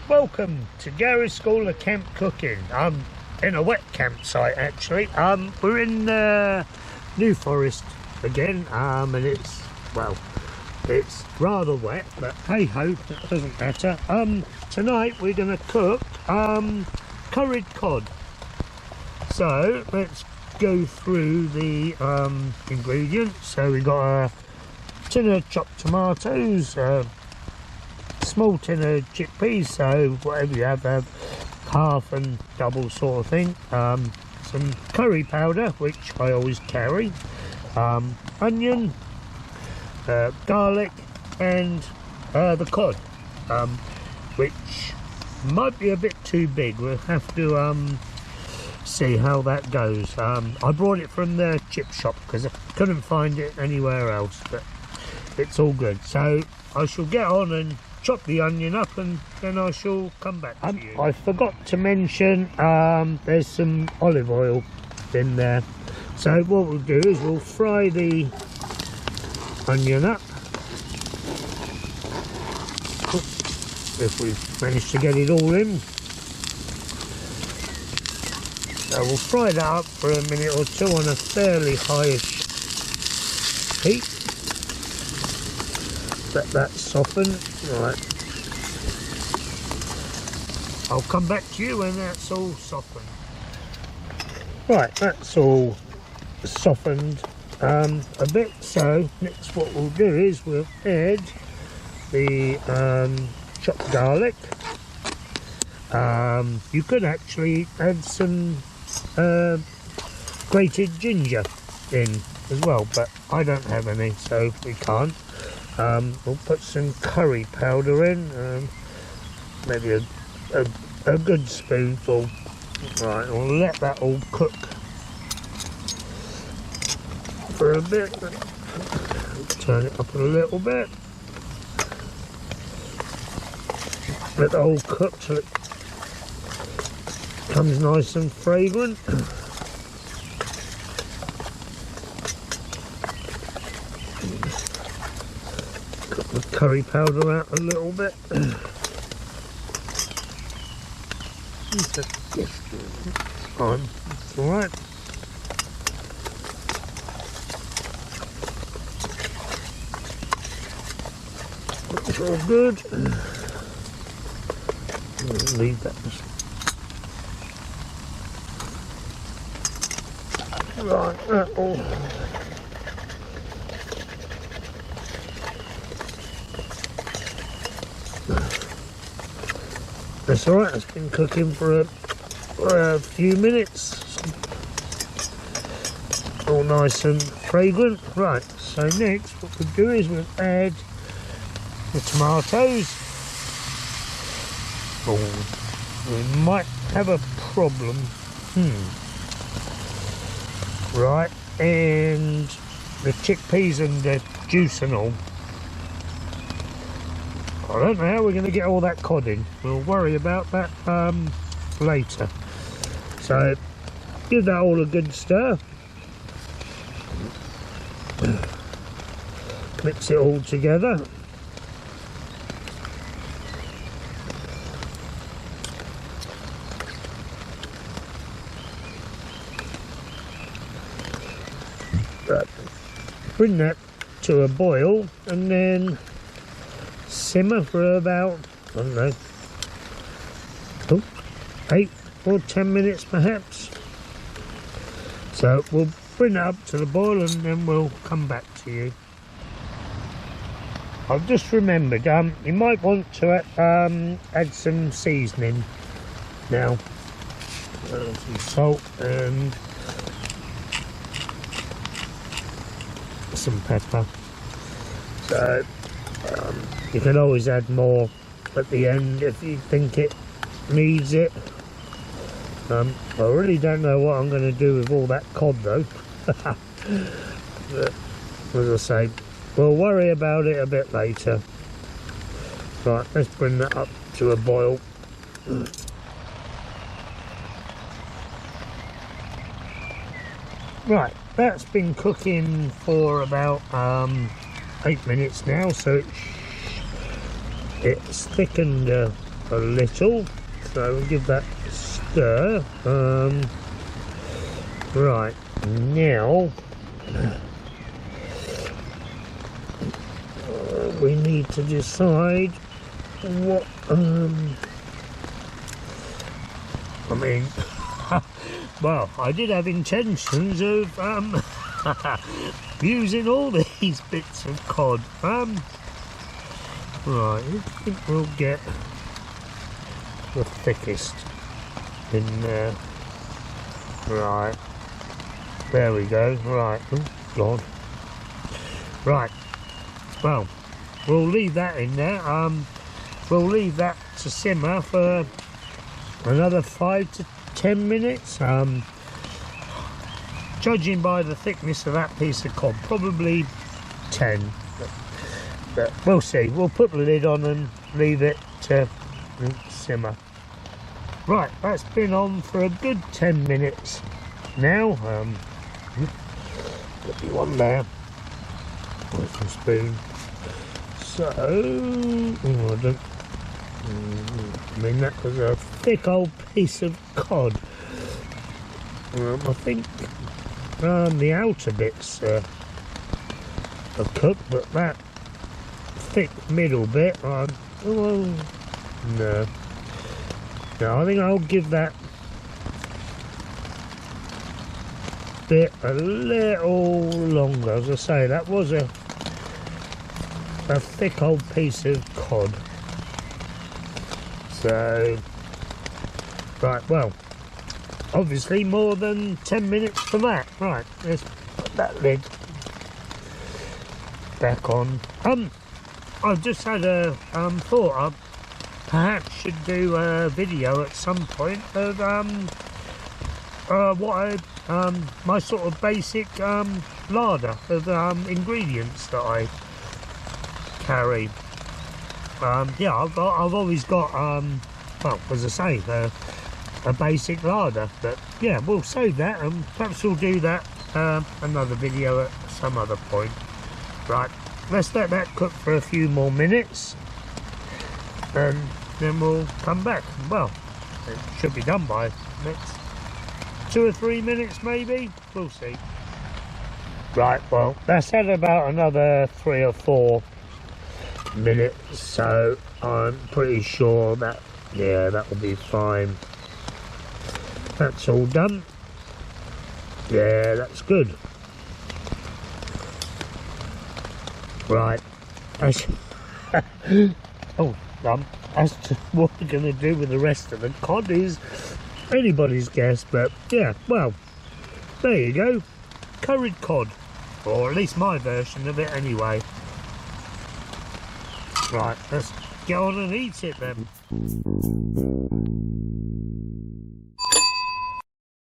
welcome to Garry's School of Camp Cooking. I'm in a wet campsite actually. We're in New Forest again, and it's rather wet, but hey ho, it doesn't matter. Tonight we're going to cook curried cod. So let's go through the ingredients. So we got a tin of chopped tomatoes, small tin of chickpeas, so whatever you have half and double sort of thing, some curry powder, which I always carry, onion, garlic, and the cod, which might be a bit too big. We'll have to see how that goes. I brought it from the chip shop because I couldn't find it anywhere else, but it's all good. So I shall get on and chop the onion up, and then I shall come back to you. I forgot to mention there's some olive oil in there. So what we'll do is we'll fry the onion up, if we've managed to get it all in. So we'll fry that up for a minute or two on a fairly high-ish heat. Let that soften. Right. I'll come back to you when that's all softened. Right, that's all softened a bit. So next what we'll do is we'll add the chopped garlic. You could actually add some grated ginger in as well, but I don't have any, so we can't. We'll put some curry powder in, maybe a good spoonful. Right, we'll let that all cook for a bit. Turn it up a little bit. Let it all cook till it becomes nice and fragrant. Got the curry powder out a little bit. Fine, it's alright. It's all good. Leave that. Right, that all. That's alright, it's been cooking for a few minutes. All nice and fragrant. Right, so next what we'll do is we'll add the tomatoes. Oh, we might have a problem. Right, and the chickpeas and the juice and all. I don't know how we're going to get all that cod in. We'll worry about that later. So give that all a good stir. Mix it all together. Bring that to a boil and then simmer for about, I don't know, 8 or 10 minutes perhaps. So we'll bring it up to the boil and then we'll come back to you. I've just remembered, you might want to add some seasoning now. Some salt and some pepper. So you can always add more at the end if you think it needs it. I really don't know what I'm going to do with all that cod though. But, as I say, we'll worry about it a bit later. Right, let's bring that up to a boil. Right, that's been cooking for about 8 minutes now, so it's thickened a little, so we'll give that a stir. Right, now we need to decide what I mean, well, I did have intentions of using all these bits of cod. Right, I think we'll get the thickest in there. Right, there we go. Right, oh God. Right, well, we'll leave that in there. We'll leave that to simmer for another 5 to 10 minutes. Judging by the thickness of that piece of cod, probably 10. But we'll see. We'll put the lid on and leave it to simmer. Right, that's been on for a good 10 minutes now. There'll be one there with a spoon. So, oh, I mean, that was a thick old piece of cod. I think the outer bits are cooked, but that thick middle bit, well, no, I think I'll give that bit a little longer. As I say, that was a thick old piece of cod. So, right, well, obviously more than 10 minutes for that. Right, let's put that lid back on. I've just had a thought I perhaps should do a video at some point of what my sort of basic larder of ingredients that I carry. Yeah, I've always got well, as I say, a basic larder, but yeah, we'll save that and perhaps we'll do that another video at some other point. Right, let's let that cook for a few more minutes and then we'll come back. Well, it should be done by next 2 or 3 minutes maybe, we'll see. Right, well, that's had about another 3 or 4 minutes, so I'm pretty sure that, yeah, that will be fine. That's all done. Yeah, that's good. Right, that's oh, as to what we're going to do with the rest of the cod is anybody's guess, but yeah, well, there you go, curried cod, or at least my version of it anyway. Right, let's get on and eat it then.